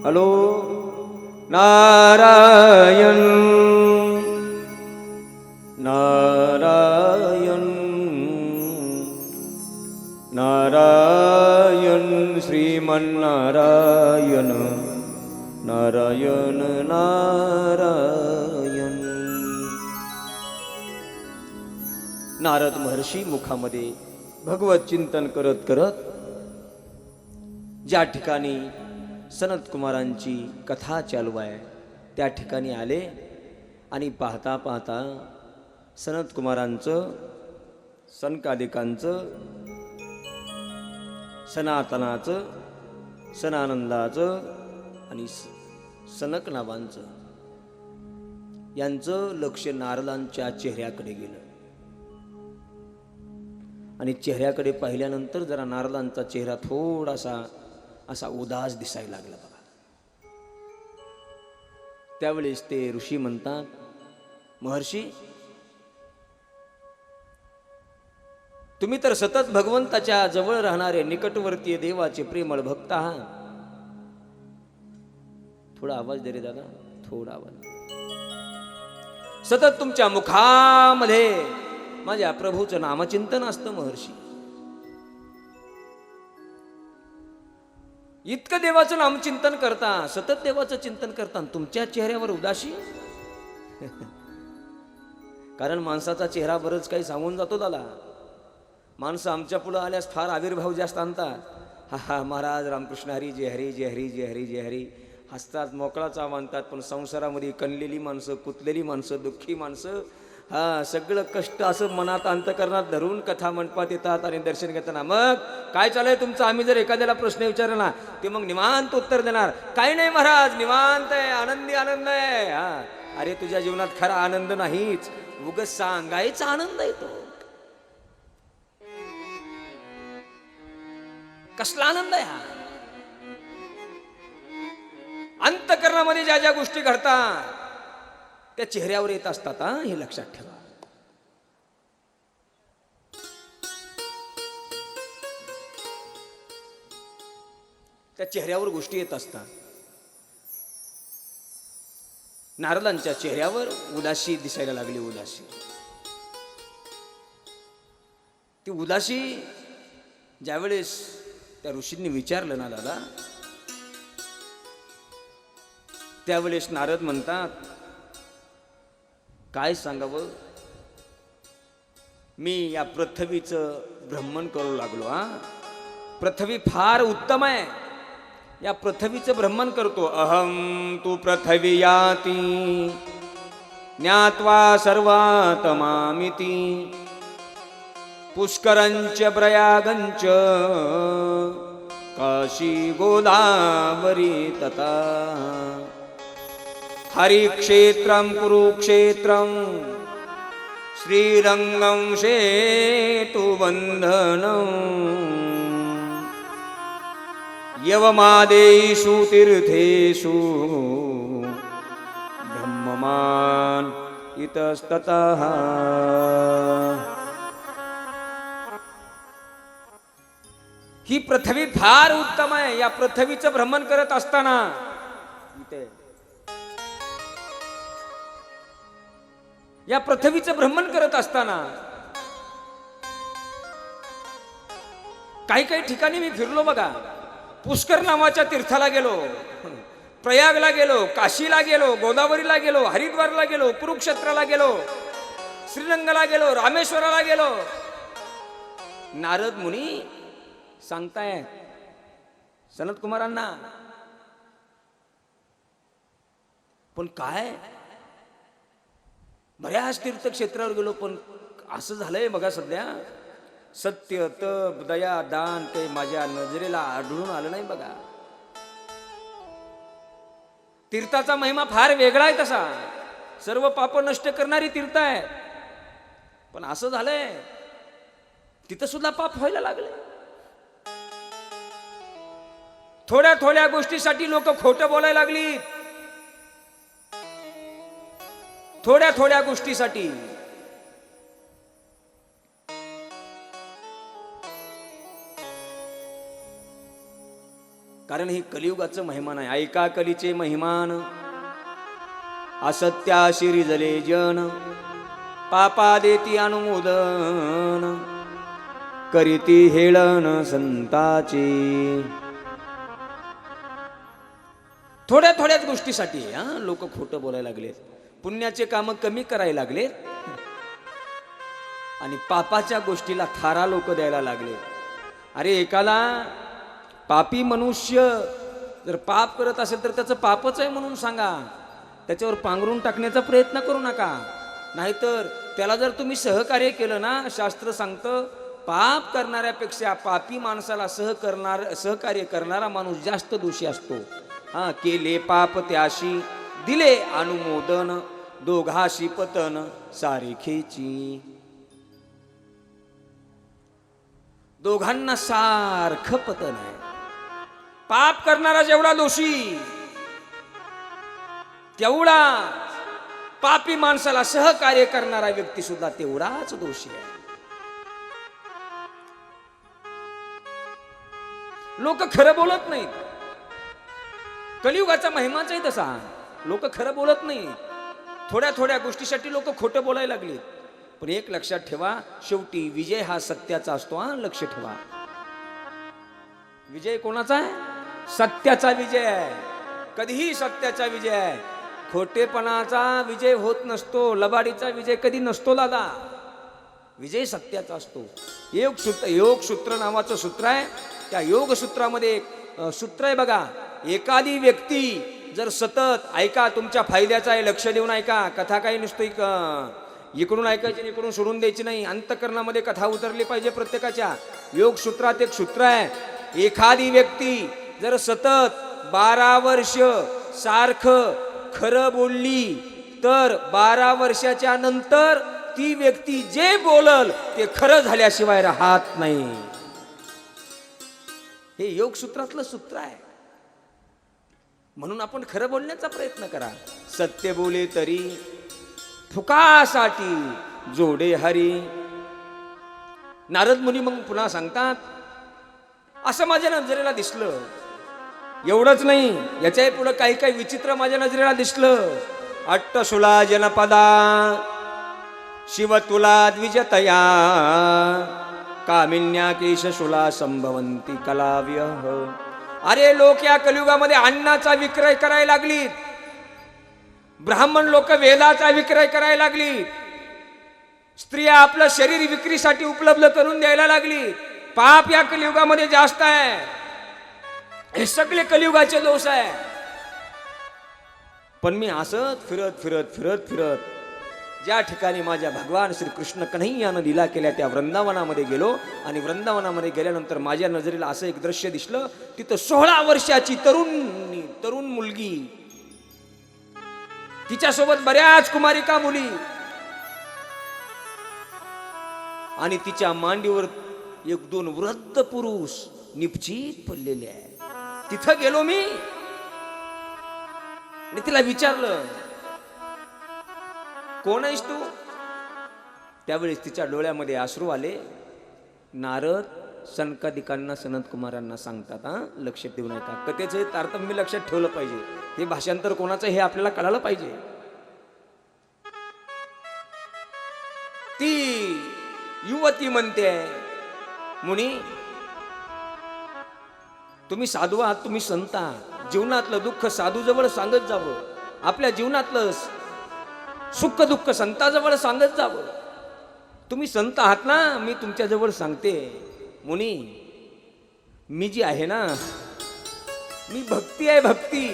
Hello Narayan Narayan Narayan Sriman Narayana Narayan Narayan. Narad महर्षी मुखामध्ये भगवत चिंतन करत करत ज्या ठिकाणी सनत कुमारांची कथा चालू आहे त्या ठिकाणी आले आणि पाहता पाहता सनत कुमारांचं सनकादिकांचं सनातनाचं सनानंदाचं आणि सनक नावांचं यांचं लक्ष नारदांच्या चेहऱ्याकडे गेलं आणि चेहऱ्याकडे पाहिल्यानंतर जरा नारदांचा चेहरा थोडासा असा उदास दिसायला लागला बघा. त्यावेळेस ते ऋषी म्हणतात, महर्षी तुम्ही तर सतत भगवंताच्या जवळ राहणारे निकटवर्तीय देवाचे प्रेमळ भक्त आहात. थोडा आवाज दे रे दादा, थोडा आवाज. सतत तुमच्या मुखामध्ये माझ्या प्रभूचं नामचिंतन असतं महर्षी. इतकं देवाचं नामचिंतन करता, सतत देवाचं चिंतन करता, तुमच्या चेहऱ्यावर उदासी. कारण माणसाचा चेहरा बरंच काही सांगून जातो त्याला. माणसं आमच्या पुढं आल्यास फार आविर्भाव जास्त आणतात. हा हा महाराज रामकृष्ण हरी जय हरी जय हरी जय हरी जय हरी हसतात, मोकळाचा मानतात. पण संसारामध्ये कणलेली माणसं, कुतलेली माणसं, दुःखी माणसं, हा सगळं कष्ट असं मनात अंतकरणात धरून कथा मंडपात येतात आणि दर्शन घेताना मग काय चाललंय तुमचं. आम्ही जर एखाद्याला प्रश्न विचारला ना ते मग निवांत उत्तर देणार, काही नाही महाराज निवांत आहे, आनंदी आनंद आहे. हा अरे तुझ्या जीवनात खरा आनंद नाहीच, उगाच सांगायचा आनंद येतो. कसला आनंद आहे हा. अंतकरणामध्ये ज्या ज्या गोष्टी घडतात त्या चेहऱ्यावर येत असतात. हे लक्षात ठेवा. त्या चेहऱ्यावर गोष्टी येत असतात. नारदांच्या चेहऱ्यावर उदासी दिसायला लागली. उदासी, ती उदासी ज्यावेळेस त्या ऋषींनी विचारलं ना दादा, त्यावेळेस नारद म्हणतात, काय सांगावं, मी या पृथ्वीचं भ्रमण करू लागलो. पृथ्वी फार उत्तम आहे, या पृथ्वीचं भ्रमण करतो. अहम तू पृथ्वी याती ज्ञात्वा सर्वात्मामिति पुष्करंच प्रयागंच काशी गोदावरी तथा हरिक्षेत्रं कुरुक्षेत्रं श्रीरंगं सेतुबन्धनं यवमादेषु तीर्थेषु ब्रह्ममान् इतस्ततः. ही पृथ्वी फार उत्तम आहे. या पृथ्वीचं भ्रमण करत असताना इथे या पृथ्वीचं भ्रमण करत असताना काही काही ठिकाणी मी फिरलो बघा. पुष्कर नावाच्या तीर्थाला गेलो, प्रयागला गेलो, काशीला गेलो, गोदावरीला गेलो, हरिद्वारला गेलो, कुरुक्षेत्राला गेलो, श्रीरंगला गेलो, रामेश्वराला गेलो. नारद मुनी सांगताय सनत कुमारांना, पण काय बऱ्याच तीर्थक्षेत्रावर गेलो, पण असं झालंय बघा सध्या, सत्य तप दया दान ते माझ्या नजरेला आढळून आलं नाही बघा. तीर्थाचा महिमा फार वेगळा आहे, तसा सर्व पाप नष्ट करणारी तीर्थ आहे. पण असं झालंय तिथं सुद्धा पाप व्हायला लागले. थोड्या थोड्या गोष्टीसाठी लोक खोटं बोलायला लागली. थोड्या थोड्या गोष्टीसाठी कारण हे कलियुगाचं महिमान आहे. ऐका कलीचे महिमान, असत्याशी रिजले जन, पापा देती अनुमोदन, करीती हेळन संताची. थोड्या थोड्याच गोष्टीसाठी लोक खोटं बोलायला लागलेत, पुण्याचे काम कमी करायला लागलेत आणि पापाच्या गोष्टीला थारा लोक द्यायला लागले. अरे एकाला पापी मनुष्य जर पाप करत असेल तर त्याचं पापच आहे म्हणून सांगा, त्याच्यावर पांघरून टाकण्याचा प्रयत्न करू नका. नाहीतर त्याला जर तुम्ही सहकार्य केलं ना, शास्त्र सांगतं पाप करणाऱ्यापेक्षा पापी माणसाला सहकार्य करणारा माणूस जास्त दोषी असतो. केले पाप त्याशी दिले अनुमोदन, दोघाशी पतन सारखेची. दोघांना सारखं पतन आहे. पाप करणारा जेवढा दोषी तेवढा पापी माणसाला सहकार्य करणारा व्यक्ती सुद्धा तेवढाच दोषी आहे. लोक खरं बोलत नाहीत. कलियुगाचा महिमाचाही तसा, लोक खरं बोलत नाही. थोड्या थोड्या गोष्टीसाठी लोक खोटं बोलायला लागले. पण एक लक्षात ठेवा, शेवटी विजय हा सत्याचा असतो. लक्ष ठेवा, विजय कोणाचा आहे? सत्याचा विजय आहे. कधीही सत्याचा विजय आहे. खोटेपणाचा विजय होत नसतो, लबाडीचा विजय कधी नसतो दादा. विजय सत्याचा असतो. योग सूत्र नावाचं सूत्र आहे. त्या योग सूत्रामध्ये एक सूत्र आहे बघा, एखादी व्यक्ती जर सतत, ऐका तुमच्या फायद्याचा आहे, लक्ष देऊन ऐका, कथा काही नुसतं इकडून ऐकायची इकडून सोडून द्यायची नाही. अंतःकरणामध्ये कथा उतरली पाहिजे प्रत्येकाच्या. योग सूत्रात एक सूत्र आहे, एखादी व्यक्ती जर सतत 12 वर्ष सारखं खरं बोलली तर 12 वर्षाच्या नंतर ती व्यक्ती जे बोलल ते खरं झाल्याशिवाय राहत नाही. हे योग सूत्रातलं सूत्र आहे. म्हणून आपण खरं बोलण्याचा प्रयत्न करा. सत्य बोले तरी फुकासाठी जोडे हरी. नारद मुनी मग पुन्हा सांगतात, असं माझ्या नजरेला दिसलं. एवढंच नाही, याच्याही पुढे काही काही विचित्र माझ्या नजरेला दिसलं. अट्टशुला जनपदा शिव तुला द्विजतया, कामिन्या केशशुला संभवंती कलाव्य. अरे लोक या कलियुगामध्ये अन्नाचा विक्रय करायला लागलीत. ब्राह्मण लोक वेदाचा विक्रय करायला लागली. स्त्रिया आपलं शरीर विक्रीसाठी उपलब्ध करून द्यायला लागली. पाप या कलियुगामध्ये जास्त आहे. हे सगळे कलियुगाचे दोष आहे. पण मी असत फिरत फिरत फिरत फिरत ज्या ठिकाणी माझ्या भगवान श्री कृष्ण कन्हैयानं लीला केल्या त्या वृंदावनामध्ये गेलो. आणि वृंदावनामध्ये गेल्यानंतर माझ्या नजरेला असं एक दृश्य दिसलं. तिथं 16 वर्षाची तरुण मुलगी, तिच्यासोबत बऱ्याच कुमारिका मुली, आणि तिच्या मांडीवर 1-2 वृद्ध पुरुष निपचित पडलेले आहे. तिथं गेलो मी आणि तिला विचारलं, कोण आहेस तू? त्यावेळेस तिच्या डोळ्यामध्ये अश्रू आले. नारद सनकादिकांना सनत कुमारांना सांगतात, लक्षात देऊ नका. कथेचं तारतम्य लक्षात ठेवलं पाहिजे. हे भाषांतर कोणाचं हे आपल्याला कळालं पाहिजे. ती युवती म्हणते, मुनी तुम्ही साधू आहात, तुम्ही संत आहात. जीवनातलं दुःख साधूजवळ सांगत जावं. आपल्या जीवनातलं सुख दुःख संताजवळ सांगत जावं. तुम्ही संत आहात ना, मी तुमच्याजवळ सांगते. मुनी मी जी आहे ना, मी भक्ती आहे, भक्ती.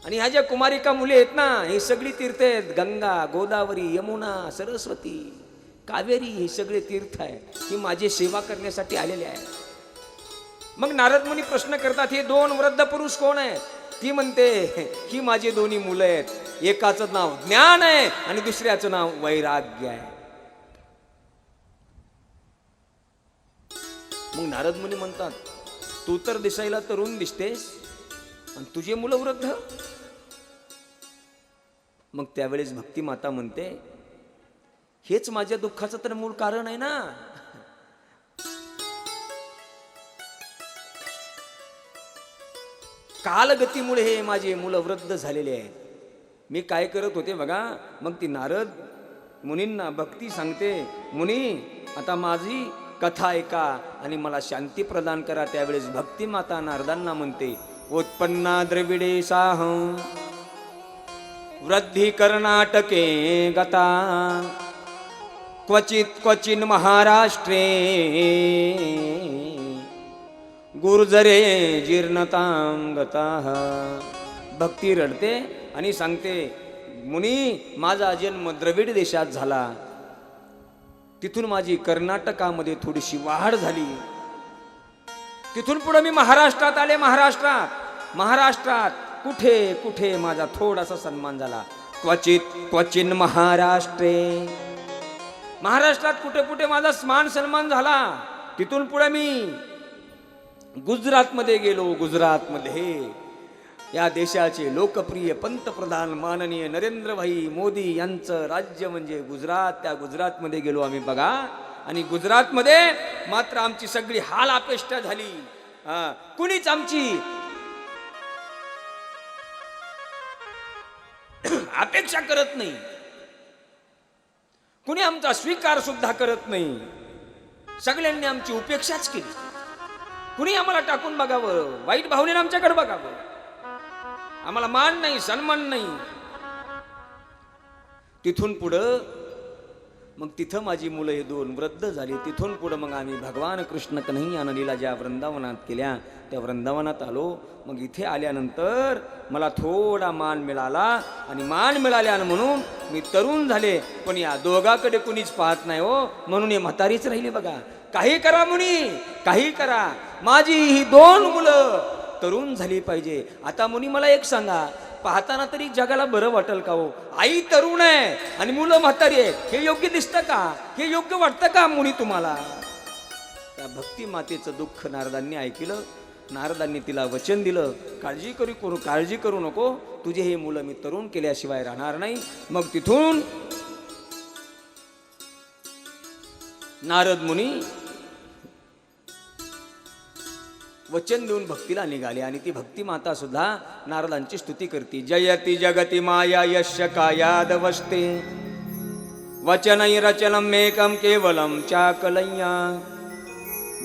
आणि ह्या ज्या कुमारिका मुली आहेत ना, हे सगळी तीर्थ आहेत. गंगा, गोदावरी, यमुना, सरस्वती, कावेरी, हे सगळे तीर्थ आहेत. ही माझी सेवा करण्यासाठी आलेले आहेत. मग नारद मुनी प्रश्न करतात, हे 2 वृद्ध पुरुष कोण आहेत? ती म्हणते, ही माझी 2 मुलं आहेत. एकाचं नाव ज्ञान आहे आणि दुसऱ्याचं नाव वैराग्य आहे. मग नारद मुनी म्हणतात, तू तर दिसायला तरुण दिसतेस आणि तुझे मुलं वृद्ध. मग त्यावेळेस भक्ती माता म्हणते, हेच माझ्या दुःखाचं तर मूळ कारण आहे ना. कालगतीमुळे हे माझे मुलं वृद्ध झालेले आहेत. मी काय करत होते बघा. मग ती नारद मुनींना भक्ती सांगते, मुनी आता माझी कथा ऐका आणि मला शांती प्रदान करा. त्यावेळेस भक्ती माता नारदांना म्हणते, उत्पन्ना द्रविडे साह वृद्धी कर्नाटके गता क्वचित क्वचिन महाराष्ट्रे गुर्जरे जीर्णतां गताः. भक्ती रडते आणि सांगते, मुनी माझा जन्म द्रविड देशात झाला, तिथून माझी कर्नाटकामध्ये थोडीशी वाढ झाली, तिथून पुढे मी महाराष्ट्रात आले. महाराष्ट्रात कुठे कुठे माझा थोडासा सन्मान झाला. क्वचित क्वचिन महाराष्ट्रे, महाराष्ट्रात कुठे कुठे माझा मान सन्मान झाला. तिथून पुढे मी गुजरातमध्ये गेलो. गुजरातमध्ये या देशाचे लोकप्रिय पंतप्रधान माननीय नरेंद्रभाई मोदी यांचं राज्य म्हणजे गुजरात. त्या गुजरातमध्ये गेलो आम्ही बघा. आणि गुजरातमध्ये मात्र आमची सगळी हाल अपेष्टा झाली. कुणीच आमची अपेक्षा करत नाही, कुणी आमचा स्वीकार सुद्धा करत नाही. सगळ्यांनी आमची उपेक्षाच केली. कुणी आम्हाला टाकून बघावं, वाईट भावनेने आमच्याकडे बघावं. आम्हाला मान नाही, सन्मान नाही. तिथून पुढं मग तिथं माझी मुलं हे दोन वृद्ध झाली. तिथून पुढं मग आम्ही भगवान कृष्ण कन्हैया लीला ज्या वृंदावनात केल्या त्या वृंदावनात आलो. मग इथे आल्यानंतर मला थोडा मान मिळाला आणि मान मिळाल्यानं म्हणून मी तरुण झाले. पण या दोघाकडे कुणीच पाहत नाही हो, म्हणून हे म्हातारीच राहिली बघा. काही करा मुनी, काही करा, माझी ही दोन मुलं तरुण झाली पाहिजे. आता मुनी मला एक सांगा, पाहताना तरी जगाला बरं वाटेल का हो? आई तरुण आहे आणि मुलं म्हातारी आहेत, हे योग्य दिसतं का? हे योग्य वाटतं का मुनी तुम्हाला? त्या भक्ती मातेचं दुःख नारदांनी ऐकलं. नारदांनी तिला वचन दिलं, काळजी करू नको, तुझे हे मुलं मी तरुण केल्याशिवाय राहणार नाही. मग तिथून नारद मुनी वचन देऊन भक्तीला निघाले. आणि ती भक्ती माता सुद्धा नारदांची स्तुती करते. जयति जगति माया यस्य कायादवस्ते वचनै रचनम् एकं केवलं चाकलय्या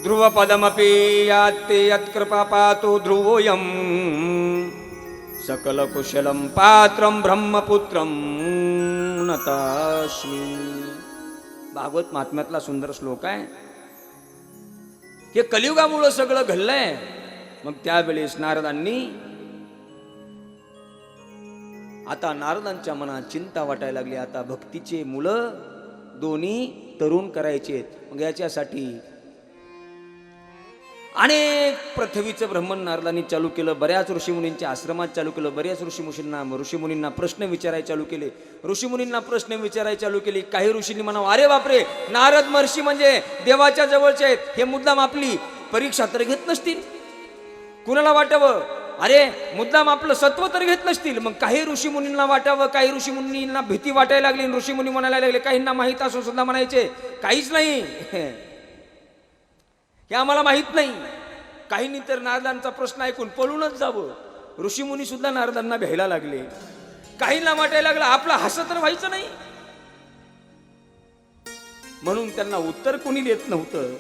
ध्रुवपदमपि यात्ते यत्कृपा पातु ध्रुवोऽयं सकलकुशलं पात्रं ब्रह्मपुत्रं नतास्मि. भागवत महात्म्यातला सुंदर श्लोक आहे. हे कलियुगामुळं सगळं घडलंय. मग त्यावेळेस नारदांनी, आता नारदांच्या मनात चिंता वाटायला लागली. आता भक्तीचे मुलं दोन्ही तरुण करायचे. मग याच्यासाठी अनेक पृथ्वीचं ब्रह्मन नारदांनी चालू केलं. बऱ्याच ऋषीमुनींच्या आश्रमात चालू केलं. बऱ्याच ऋषीमुनींना प्रश्न विचारायला चालू केले. ऋषीमुनींना प्रश्न विचारायला चालू केली. काही ऋषींनी म्हणावं, अरे बापरे, नारद महर्षी म्हणजे देवाच्या जवळचे आहेत, हे मुद्दाम आपली परीक्षा तर घेत नसतील. कुणाला वाटावं, अरे मुद्दाम आपलं सत्व तर घेत नसतील. मग काही ऋषीमुनींना वाटावं, काही ऋषीमुनींना भीती वाटायला लागली. ऋषीमुनी म्हणायला लागले, काहींना माहीत असून सुद्धा म्हणायचे काहीच नाही, हे आम्हाला माहित नाही. काहींनी तर नारदांचा प्रश्न ऐकून पळूनच जावं. ऋषीमुनी सुद्धा नारदांना भ्यायला लागले. काहींना वाटायला लागलं आपला हसं तर व्हायचं नाही, म्हणून त्यांना उत्तर कोणी देत नव्हतं.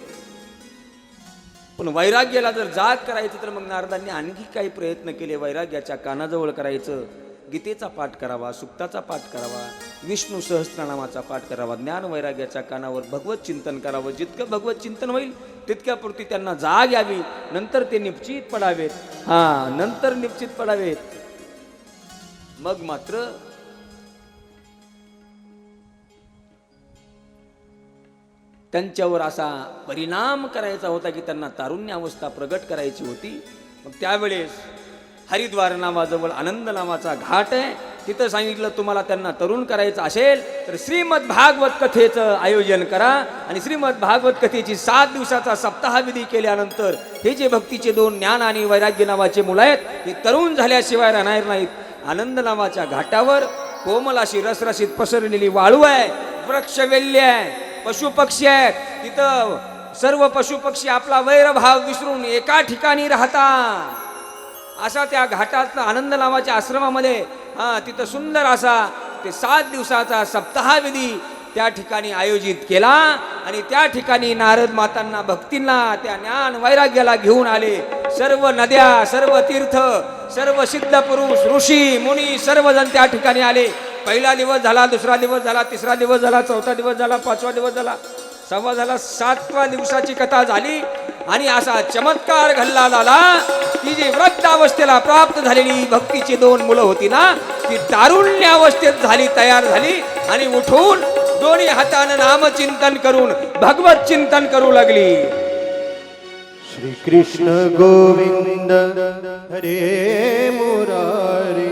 पण वैराग्याला जर जाग करायचं तर मग नारदांनी आणखी काही प्रयत्न केले. वैराग्याच्या कानाजवळ करायचं, गीतेचा पाठ करावा, सुक्ताचा पाठ करावा, विष्णू सहस्त्रनामाचा पाठ करावा, ज्ञान वैराग्याच्या कानावर भगवत चिंतन करावं. जितकं भगवत चिंतन होईल तितक्यापुरती त्यांना जाग यावी. नंतर ते निश्चित पडावेत. नंतर निश्चित पडावेत. मग मात्र त्यांच्यावर असा परिणाम करायचा होता की त्यांना तारुण्य अवस्था प्रगट करायची होती. मग त्यावेळेस हरिद्वार नावाजवळ आनंद नावाचा घाट आहे. तिथं सांगितलं, तुम्हाला त्यांना तरुण करायचं असेल तर श्रीमद भागवत कथेचं आयोजन करा. आणि श्रीमद भागवत कथेची 7 दिवसाचा सप्ताहविधी केल्यानंतर हे जे भक्तीचे 2 ज्ञान आणि वैराग्य नावाचे मुलं आहेत, ते तरुण झाल्याशिवाय राहणार नाहीत. आनंद नावाच्या घाटावर कोमल अशी रसरशीत पसरलेली वाळू आहे, वृक्षवेल्य आहे, पशुपक्षी आहेत. तिथं सर्व पशुपक्षी आपला वैरभाव विसरून एका ठिकाणी राहतात. असा त्या घाटात आनंद नावाच्या आश्रमामध्ये तिथं सुंदर असा ते 7 दिवसाचा सप्ताहविधी त्या ठिकाणी आयोजित केला आणि त्या ठिकाणी नारद मातांना भक्तींना त्या ज्ञान वैराग्याला घेऊन आले. सर्व नद्या, सर्व तीर्थ, सर्व सिद्ध पुरुष, ऋषी मुनी सर्वजण त्या ठिकाणी आले. पहिला दिवस झाला, दुसरा दिवस झाला, तिसरा दिवस झाला, चौथा दिवस झाला, 5वा दिवस झाला, 6वा झाला, 7व्या दिवसाची कथा झाली आणि असा चमत्कार घडला झाला की जी वृद्धावस्थेला प्राप्त झालेली भक्तीची 2 मुलं होती ना, ती तारुण्यावस्थेत झाली, तयार झाली आणि उठून दोन्ही हातानं नामचिंतन करून भगवत चिंतन करू लागली. श्री कृष्ण गोविंद हरे मुरारी,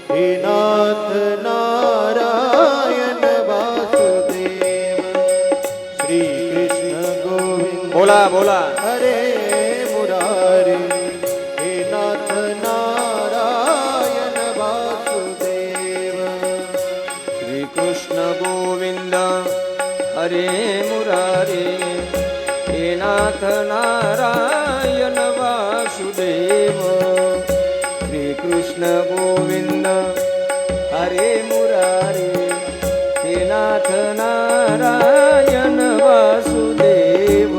हे नाथ नारायण वासुदेव. श्री कृष्ण गोविंद बोला बोला हरे मुरारी, हे नाथ नारायण वासुदेव. श्री कृष्ण गोविंद हरे मुरारे, हे नाथ नारायण वासुदेव. श्री कृष्ण गोविंद हरे मुरारे, हे नाथ नारायण वासुदेव.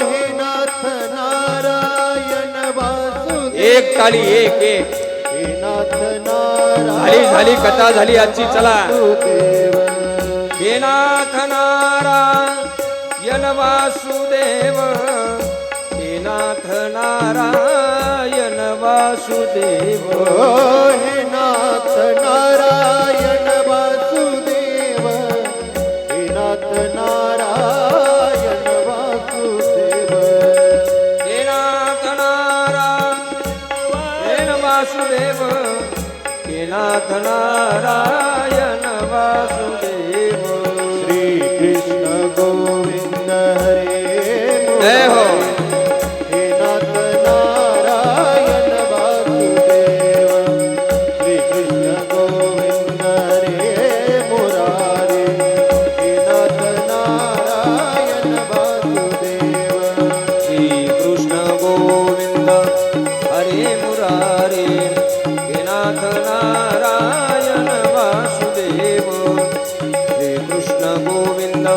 हे नाथ नारायण वासुदेव. एक ताली, एक एक. हे नाथ नारायण झाली कथा झाली आजची. चला. वासुदेव. हे नाथ नारायण वासुदेव, हे नाथ नारायण वासुदेव. हे नाथ नारायण वासुदेव, हे नाथ नारायण वासुदेव. हे नाथ नारायण वासुदेव, हे नाथ नारायण वासुदेव. श्री कृष्ण गोविंद हरे जय हो. हे नाथ नारायण वासुदेव. श्री कृष्ण गोविंद हरे मुरारी, हे नाथ नारायण वासुदेव. श्री कृष्ण गोविंद हरे मुरारे, हे नाथ नारायण वासुदेव. श्री कृष्ण गोविंद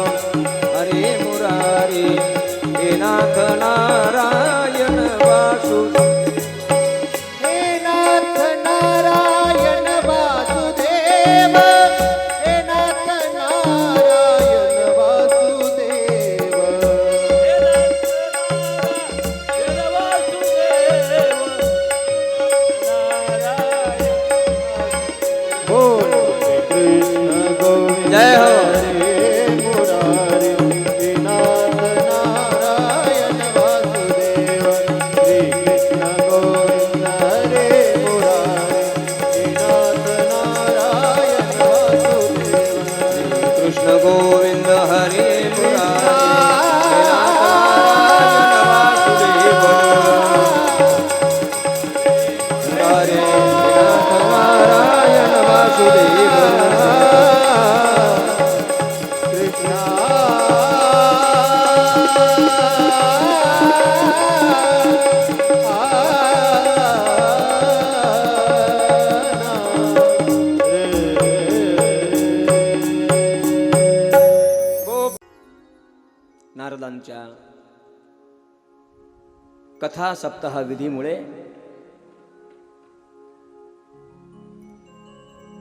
हरे मुरारे, हे नाथ नारायण वासुदेव. हे नाथ नारायण वासुदेव, हे नाथ नारायण वासुदेव. बोल श्री कृष्ण गोविंद जय हो. हरे मुरारी, हे नाथ नारायण वासुदेव. श्री कृष्ण गोविंद हरे मुरारी, हे नाथ नारायण वासुदेव. कृष्ण गोविंद हरे मुरारे, हे नाथ नारायण वासुदेव. मुरारे, हे नाथ नारायण वासुदेव. नारदांच्या कथा सप्ताह विधीमुळे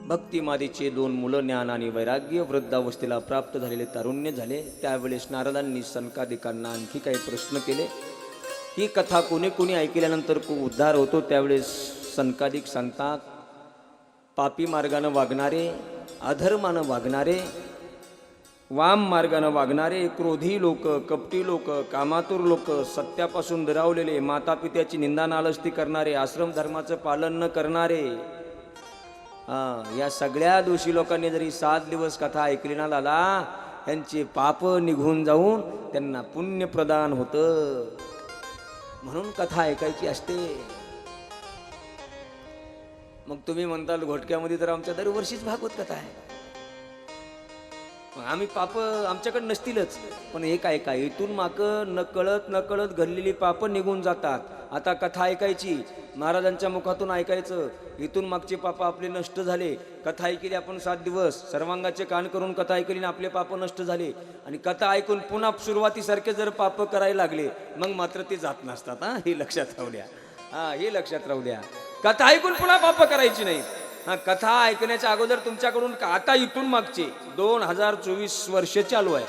भक्तिमादीचे 2 मुलं ज्ञान आणि वैराग्य वृद्धावस्थेला प्राप्त झालेले तारुण्य झाले. त्यावेळेस नारदांनी सनकादिकांना आणखी काही प्रश्न केले. ही कथा कोणी कोणी ऐकल्यानंतर खूप उद्धार होतो. त्यावेळेस सनकादिक सांगतात, पापी मार्गानं वागणारे, अधर्मानं वागणारे, वाम मार्गानं वागणारे, क्रोधी लोक, कपटी लोक, कामातुर लोक, सत्यापासून दुरावलेले, मातापित्याची निंदा नालस्ती करणारे, आश्रम धर्माचं पालन न करणारे, या सगळ्या दोषी लोकांनी जरी 7 दिवस कथा ऐकली ना लाला, त्यांचे पाप निघून जाऊन त्यांना पुण्य प्रदान होतं. म्हणून कथा ऐकायची असते. मग तुम्ही म्हणताल घोटक्यामध्ये तर आमच्या दरवर्षीच भागवत कथा आहे, मग आम्ही पाप आमच्याकडे नसतीलच. पण एक ऐका, इथून मागं नकळत घडलेली पाप निघून जातात आता कथा ऐकायची, महाराजांच्या मुखातून ऐकायचं. इथून मागचे पाप आपले नष्ट झाले. कथा ऐकली आपण 7 दिवस, सर्वांगाचे कान करून कथा ऐकली आणि आपले पाप नष्ट झाले. आणि कथा ऐकून पुन्हा सुरुवातीसारखे जर पाप करायला लागले, मग मात्र ते जात नसतात. हे लक्षात राहू द्या. हे लक्षात राहू द्या. कथा ऐकून पुन्हा पाप करायची नाही. कथा ऐकण्याच्या अगोदर तुमच्याकडून आता इथून मागचे 2024 वर्ष चालू आहे.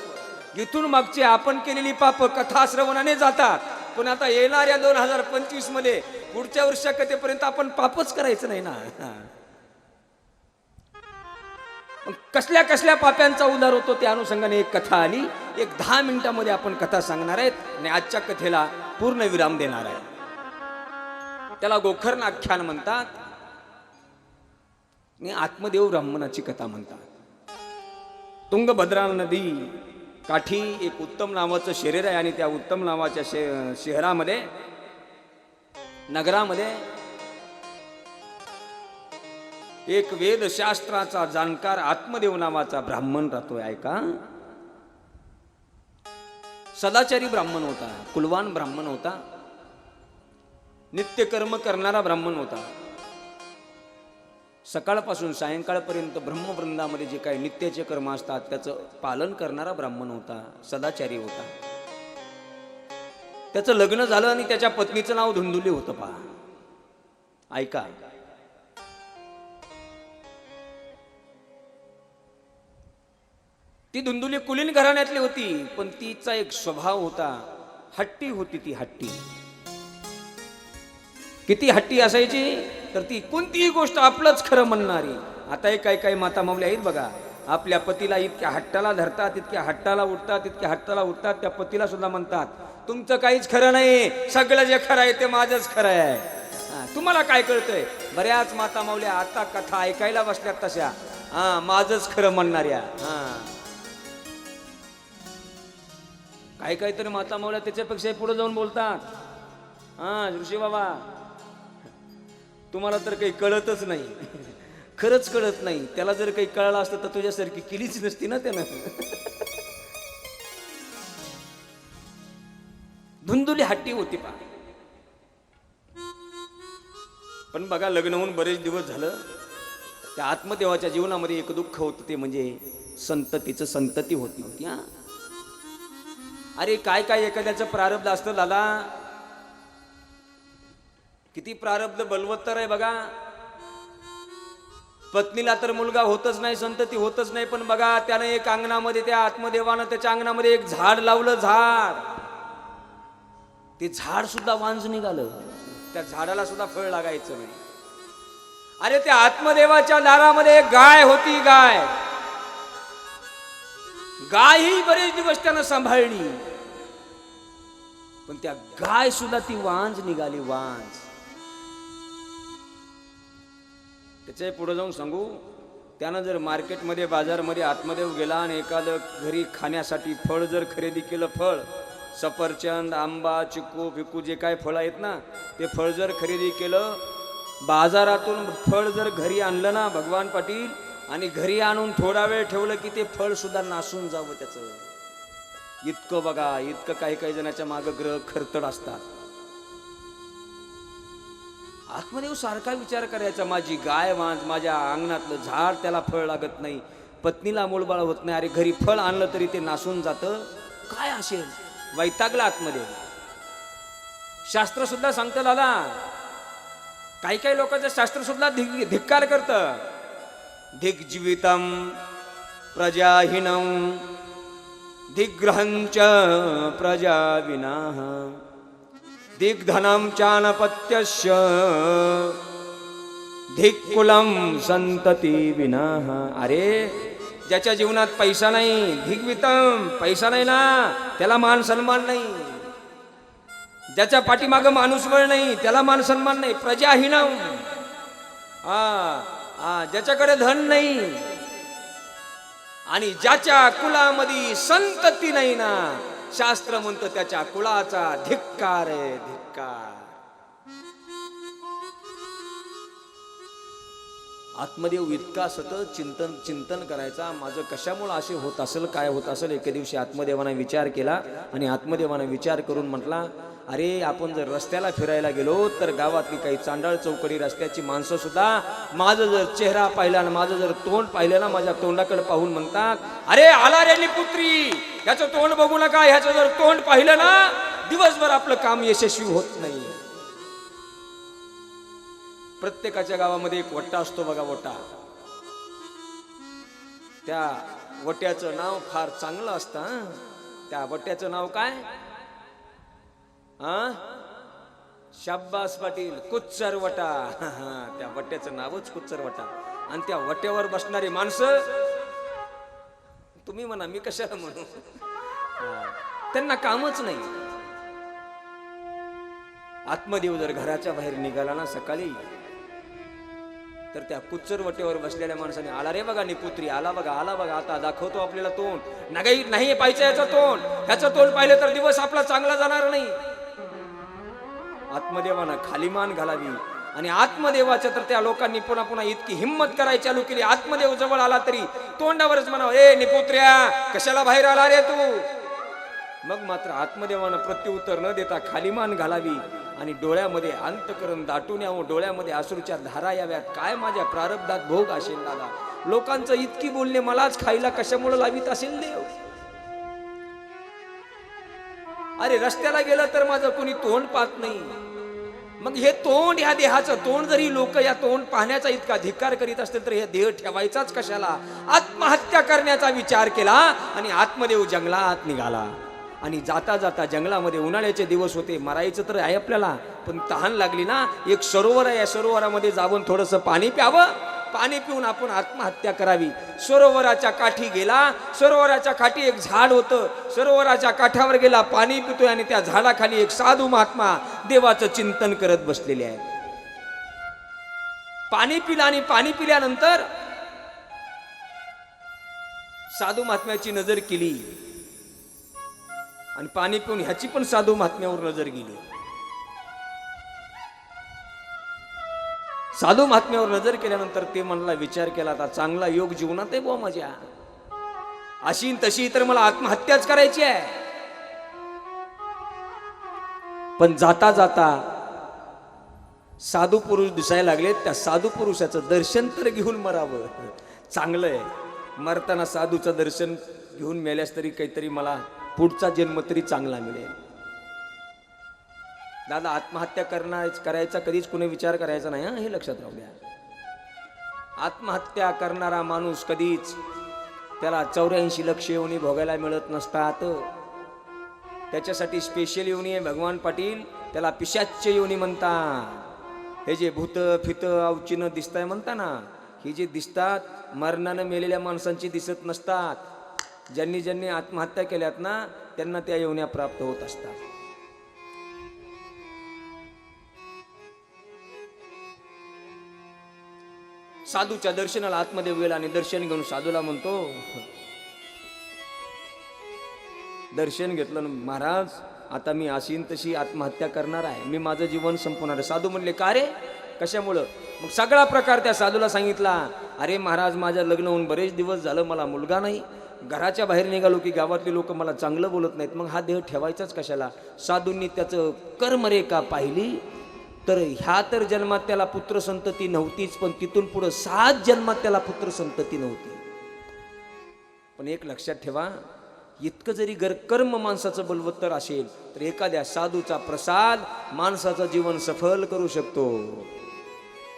इथून मागचे आपण केलेली पाप कथा श्रवणाने जातात. पण आता येणाऱ्या 2025 मध्ये पुढच्या वर्षा कथेपर्यंत आपण पापच करायचं नाही ना. कसल्या कसल्या पाप्यांचा उद्धार होतो त्या अनुषंगाने एक कथा आली. एक 10 मिनिटांमध्ये आपण कथा सांगणार आहेत आणि आजच्या कथेला पूर्ण विराम देणार आहे. त्याला गोकर्ण आख्यान म्हणतात आणि आत्मदेव ब्राह्मणाची कथा म्हणतात. तुंगभद्रा नदी काठी एक उत्तम नावाचं शरीर आहे आणि त्या उत्तम नावाच्या शहरामध्ये, नगरामध्ये एक वेदशास्त्राचा जाणकार आत्मदेव नावाचा ब्राह्मण राहतोय. ऐका, सदाचारी ब्राह्मण होता, कुलवान ब्राह्मण होता, नित्यकर्म करणारा ब्राह्मण होता. सकाळपासून सायंकाळपर्यंत ब्रह्मवृंदामध्ये जे काही नित्याचे कर्म असतात त्याचं पालन करणारा ब्राह्मण होता, सदाचारी होता. त्याचं लग्न झालं आणि त्याच्या पत्नीचं नाव धुंदुली होतं. पहा, ऐका, ती धुंदुली कुलीन घराण्यातली होती, पण तिचा एक स्वभाव होता, हट्टी होती. ती हट्टी, किती हट्टी असायची तर ती कोणतीही गोष्ट आपलंच खरं म्हणणारी. आता एक काही माता माऊली आहेत बघा, आपल्या पतीला इतक्या हट्टाला धरतात, इतक्या हट्टाला उठतात, इतक्या हट्टाला उठतात, त्या पतीला सुद्धा म्हणतात तुमचं काहीच खरं नाही, सगळं जे खरं आहे ते माझंच खरं आहे. तुम्हाला काय कळतंय? बऱ्याच माता माऊल्या आता कथा ऐकायला बसल्यात तशा माझंच खरं म्हणणाऱ्या. काही तर माता माऊल्या त्याच्यापेक्षा पुढे जाऊन बोलतात, ऋषी बाबा तुम्हाला तर काही कळतच नाही, खरंच कळत नाही. त्याला जर काही कळलं असतं तर तुझ्यासारखी केलीच नसती ना त्यानं. धुंदुली हट्टी होती पा. पण बघा, लग्न होऊन बरेच दिवस झालं, त्या आत्मदेवाच्या जीवनामध्ये एक दुःख होतं, ते म्हणजे संतती होती. अरे काय काय एखाद्याचं प्रारब्ध असतं दादा, किती प्रारब्ध बलवत्तर आहे बघा. पत्नीला तर मुलगा होतच नाही, संतती होतच नाही, पण बघा त्यानं एक अंगणामध्ये, त्या आत्मदेवानं त्याच्या अंगणामध्ये एक झाड लावलं. झाड, ते झाड सुद्धा वांज निघालं, त्या झाडाला सुद्धा फळ लागायचं नाही. अरे त्या आत्मदेवाच्या दारामध्ये एक गाय होती. गाय ही बरेच दिवस त्यानं सांभाळली, पण त्या गाय सुद्धा ती वांज निघाली, वांज. त्याच्या पुढे जाऊन सांगू, त्यानं जर मार्केटमध्ये, बाजारमध्ये आत्मदेव गेला आणि एखादं घरी खाण्यासाठी फळ जर खरेदी केलं, फळ सफरचंद, आंबा, चिकू फिकू जे काय फळ आहेत ना, ते फळ जर खरेदी केलं, बाजारातून फळ जर घरी आणलं ना भगवान पाटील, आणि घरी आणून थोडा वेळ ठेवलं की ते फळ सुद्धा नासून जावं त्याचं. इतकं बघा, इतकं काही जणांच्या मागं ग्रह खरतड असतात. आत्मदेव सारखा विचार करायचा, माझी गाय वांज, माझ्या अंगणातलं झाड त्याला फळ लागत नाही, पत्नीला मूलबाळ होत नाही, अरे घरी फळ आणलं तरी ते नासून जातं, काय असेल? वैतागला आत्मदेव. शास्त्र सुद्धा सांगतं दादा, काही लोकांचं शास्त्र सुद्धा धिक्कार करतं. दिग्जीवितम प्रजाहीनम दिग्रहंच प्रजा विनाः दिग्धनं चानपत्यस्य धिक्कुलं संतती विनाः. अरे ज्याच्या जीवनात पैसा नाही, दिग्वितम, पैसा नाही ना, त्याला मान सन्मान नाही. ज्याच्या पाठीमागं माणूसबळ नाही त्याला मान सन्मान नाही. प्रजाहीनम, ज्याच्याकडे धन नाही आणि ज्याच्या कुलामध्ये संतती नाही ना, शास्त्र म्हणतं त्याच्या कुळाचा धिक्कार आहे, धिक्कार. आत्मदेव इतका सतत चिंतन करायचा, माझं कशामुळे असे होत असेल, काय होत असेल. एके दिवशी आत्मदेवाने विचार केला आणि आत्मदेवाने विचार करून म्हटला, अरे आपण जर रस्त्याला फिरायला गेलो तर गावातली काही चांडाळ चौकडी रस्त्याची माणसं सुद्धा माझं जर चेहरा पाहिला आणि माझं जर तोंड पाहिलं ना, माझ्या तोंडाकडे पाहून म्हणतात, अरे आला रे पुत्री, ह्याचं तोंड बघू नका, ह्याचं जर तोंड पाहिलं ना दिवसभर आपलं काम यशस्वी होत नाही. प्रत्येकाच्या गावामध्ये एक वट्टा असतो बघा, वटा. त्या वट्याचं नाव फार चांगलं असतं. हं? त्या वट्याचं नाव काय? शाब्बास पाटील, कुच्चर वटा. त्या वट्याचं नावच कुच्चर वटा. आणि त्या वट्यावर बसणारी माणसं, तुम्ही म्हणा, मी कशाला म्हणू, त्यांना कामच नाही. आत्मदेव जर घराच्या बाहेर निघाला ना सकाळी, तर त्या कुच्चर वटेवर बसलेल्या माणसाने, आला रे बघा निपुत्री, आला बघा, आला बघा, आता दाखवतो आपल्याला तोंड. नाही पाहिजे याचं तोंड, ह्याचं तोंड पाहिलं तर दिवस आपला चांगला जाणार नाही. आत्मदेवानं खाली मान घालावी. आणि आत्मदेवाच्या तर त्या लोकांनी पुन्हा पुन्हा इतकी हिंमत करायची चालू केली, आत्मदेव जवळ आला तरी तोंडावरच म्हणावं, ए निपुत्र्या, कशाला बाहेर आला रे तू. मग मात्र आत्मदेवानं प्रत्युत्तर न देता खाली मान घालावी आणि डोळ्यामध्ये अंतकरण दाटून यावं, डोळ्यामध्ये अश्रूच्या धारा याव्यात. काय माझ्या प्रारब्धात भोग असेल दादा. लोकांचं इतकी बोलणे मलाच खायला कशामुळे लावित असेल देव. अरे रस्त्याला गेलं तर माझं कोणी तोंड पाहत नाही. मग हे तोंड, ह्या देहाचं तोंड जरी लोक या तोंड पाहण्याचा इतका धिक्कार करीत असतील तर हे देह ठेवायचाच कशाला. आत्महत्या करण्याचा विचार केला आणि आत्मदेव जंगलात निघाला. आणि जाता जाता जंगलामध्ये, उन्हाळ्याचे दिवस होते, मरायचं तर आहे आपल्याला, पण तहान लागली ना, एक सरोवर आहे, या सरोवरामध्ये जाऊन थोडंसं पाणी प्यावं. पाणी पिऊन आपण आत्महत्या करावी. सरोवराच्या काठी गेला, सरोवराच्या काठी एक झाड होतं, सरोवराच्या काठावर गेला, पाणी पितोय आणि त्या झाडाखाली एक साधू महात्मा देवाचं चिंतन करत बसलेले आहे. पाणी पिला आणि पाणी पिल्यानंतर साधू महात्म्याची नजर केली आणि पाणी पिऊन ह्याची पण साधू महात्म्यावर नजर गेली. साधू महात्म्यावर नजर केल्यानंतर ते म्हणला, विचार केला, आता चांगला योग जीवनात आहे बुवा माझ्या, अशी तशी तर मला आत्महत्याच करायची आहे. पण जाता जाता साधू पुरुष दिसायला लागले, त्या साधू पुरुषाचं दर्शन तर घेऊन मरावं. चांगलंय, मरताना साधूचं दर्शन घेऊन मेल्यास तरी काहीतरी मला पुढचा जन्म तरी चांगला मिळेल. दादा, आत्महत्या करायचा कधीच कुणी विचार करायचा नाही, हे लक्षात राहू द्या. आत्महत्या करणारा माणूस कधीच, त्याला 84 लक्ष योनी भोगायला मिळत नसतात. त्याच्यासाठी स्पेशल योनी आहे भगवान पाटील, त्याला पिशाच्य योनी म्हणतात. हे जे भूत फित अवचिन दिसताय म्हणता ना, ही जे दिसतात मरणानं मेलेल्या माणसांची दिसत नसतात. ज्यांनी ज्यांनी आत्महत्या केल्यात ना, त्यांना त्या योन्या प्राप्त होत असतात. साधूच्या दर्शनाला आत्मदेव गेला आणि दर्शन घेऊन साधूला म्हणतो, दर्शन घेतलं महाराज, आता मी अशीन तशी आत्महत्या करणार आहे, मी माझं जीवन संपवणार आहे. साधू म्हणले, का रे, कशामुळं? मग सगळा प्रकार त्या साधूला सांगितला. अरे महाराज, माझं लग्न होऊन बरेच दिवस झालं, मला मुलगा नाही, घराच्या बाहेर निघालो की गावातले लोक मला चांगलं बोलत नाहीत, मग हा देह ठेवायचाच कशाला. साधूंनी त्याचं कर्मरेखा पाहिली तर ह्या तर जन्मात त्याला पुत्र संतती नव्हतीच, पण तिथून पुढे 7 जन्मात त्याला पुत्र संतती नव्हती. पण एक लक्षात ठेवा, इतकं जरी कर्म माणसाचं बलवत्तर असेल तर एखाद्या साधूचा प्रसाद माणसाचं जीवन सफल करू शकतो.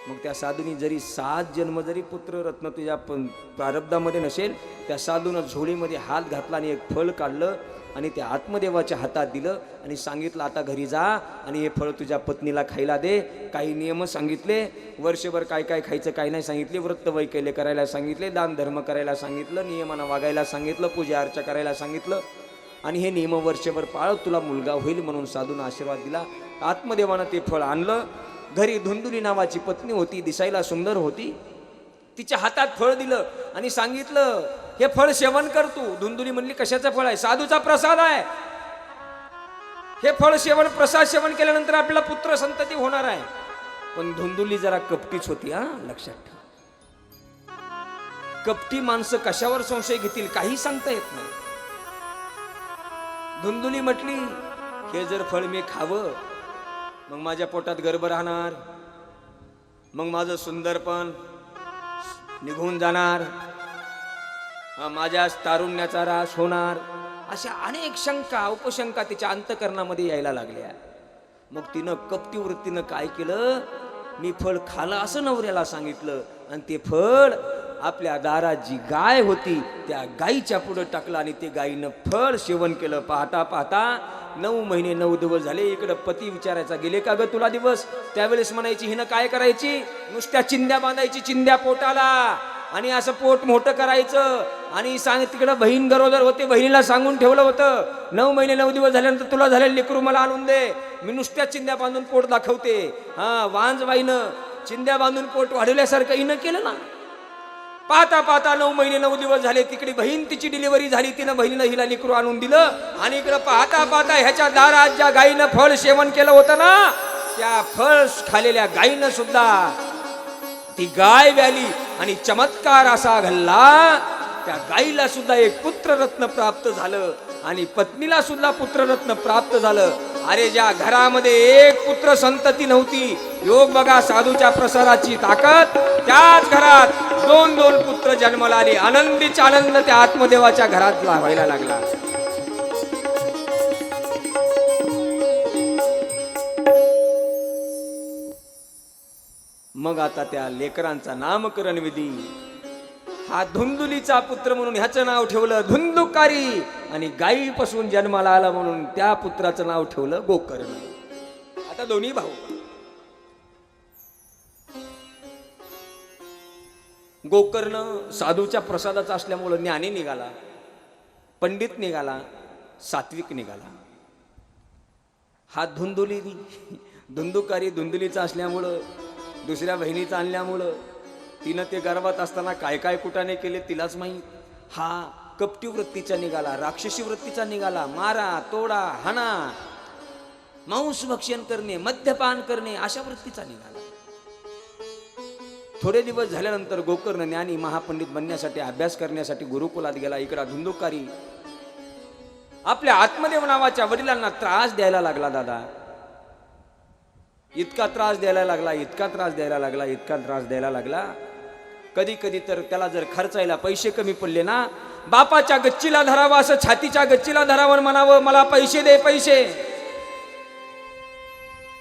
मग त्या साधूनी जरी 7 जन्म जरी पुत्र रत्न तुझ्या प्रारब्धामध्ये नसेल, त्या साधूनं झोळीमध्ये हात घातला आणि एक फळ काढलं आणि त्या आत्मदेवाच्या हातात दिलं आणि सांगितलं, आता घरी जा आणि हे फळ तुझ्या पत्नीला खायला दे. काही नियम सांगितले, वर्षभर काय काय खायचं काय नाही सांगितले, व्रत वैकल्य करायला सांगितले, दान धर्म करायला सांगितलं, नियमानं वागायला सांगितलं, पूजा अर्चा करायला सांगितलं आणि हे नियम वर्षभर पाळ, तुला मुलगा होईल म्हणून साधूनं आशीर्वाद दिला. आत्मदेवानं ते फळ आणलं. घरी धुंदुली नावाची पत्नी होती, दिसायला सुंदर होती. तिच्या हातात फळ दिलं आणि सांगितलं, हे फळ सेवन कर तू. धुंदुली म्हणली, कशाचं फळ आहे? साधूचा प्रसाद आहे. हे फळ प्रसाद सेवन केल्यानंतर आपल्याला पुत्र संतती होणार आहे. पण धुंदुली जरा कपटीच होती, लक्षात ठेव. कपटी माणसं कशावर संशय घेतील काही सांगता येत नाही. धुंदुली म्हटली, हे जर फळ मी खावं मग माझ्या पोटात गर्भ राहणार, मग माझं सुंदरपण निघून जाणार, माझ्या तारुण्याचा रास होणार, अशा अनेक शंका उपशंका तिच्या अंतकरणामध्ये यायला लागल्या. मग तिनं कपटी वृत्तीनं काय केलं, मी फळ खाला असं नवऱ्याला सांगितलं आणि ते फळ आपल्या दारात जी गाय होती त्या गायीच्या पुढे टाकलं आणि ते गायीनं फळ सेवन केलं. पाहता पाहता 9 महिने 9 दिवस झाले. इकडं पती विचारायचा, गेले का ग तुला दिवस? त्यावेळेस म्हणायची, हिनं काय करायची, नुसत्या चिंध्या बांधायची चिंध्या पोटाला आणि असं पोट मोठं करायचं आणि तिकडं बहीण गरोदर होते, बहिणीला सांगून ठेवलं होतं 9 महिने 9 दिवस झाल्यानंतर तुला झालेलं लेकरू मला आणून दे, मी नुसत्या चिंध्या बांधून पोट दाखवते. वांजबाईनं चिंध्या बांधून पोट वाढवल्यासारखं हिनं केलं ना. पाहता पाहता 9 महिने 9 दिवस झाले. तिकडे बहीण तिची डिलिव्हरी झाली, तिनं बहिणीला हिला लेकरू आणून दिलं आणि इकडं पाहता पाहता ह्याच्या दारात ज्या गायीनं फळ सेवन केलं होतं ना, त्या फळ खालेल्या गायीनं सुद्धा ती गाय व्याली आणि चमत्कार असा घडला, त्या गायीला सुद्धा एक पुत्ररत्न प्राप्त झालं आणि पत्नीला सुद्धा पुत्ररत्न प्राप्त झालं. अरे ज्या घरामध्ये एक पुत्र संतती नव्हती, योग बघा साधूच्या प्रसाराची ताकद, त्याच घरात 2 पुत्र जन्माला आले. आनंदीचा आनंद त्या आत्मदेवाच्या घरात व्हायला लागला. मग आता त्या लेकरांचा नामकरण विधी, हा धुंदुलीचा पुत्र म्हणून ह्याचं नाव ठेवलं धुंदुकारी आणि गायीपासून जन्माला आला म्हणून त्या पुत्राचं नाव ठेवलं गोकर्ण. आता दोन्ही भाऊ. गोकर्ण साधूच्या प्रसादाचा असल्यामुळं ज्ञानी निघाला, पंडित निघाला, सात्विक निघाला. हा धुंदुकारी धुंदुलीचा असल्यामुळं, दुसऱ्या बहिणीचा आणल्यामुळं, तिनं ते गर्भात असताना काय काय कुटाने केले तिलाच माहीत. हा कपटी वृत्तीचा निघाला, राक्षसी वृत्तीचा निघाला, मारा तोडा हाना, मांस भक्षण करणे, मद्यपान करणे, अशा वृत्तीचा निघाला. थोडे दिवस झाल्यानंतर गोकर्ण ज्ञानी महापंडित बनण्यासाठी अभ्यास करण्यासाठी गुरुकुलात गेला. इकडा धुंदुकारी आपल्या आत्मदेव नावाच्या वडिलांना त्रास द्यायला लागला. दादा इतका त्रास द्यायला लागला, इतका त्रास द्यायला लागला, इतका त्रास द्यायला लागला. कधी कधी तर त्याला जर खर्चायला पैसे कमी पडले ना, बापाच्या गच्चीला धरावं, असं छातीच्या गच्चीला धरावं, म्हणावं मला पैसे दे पैसे.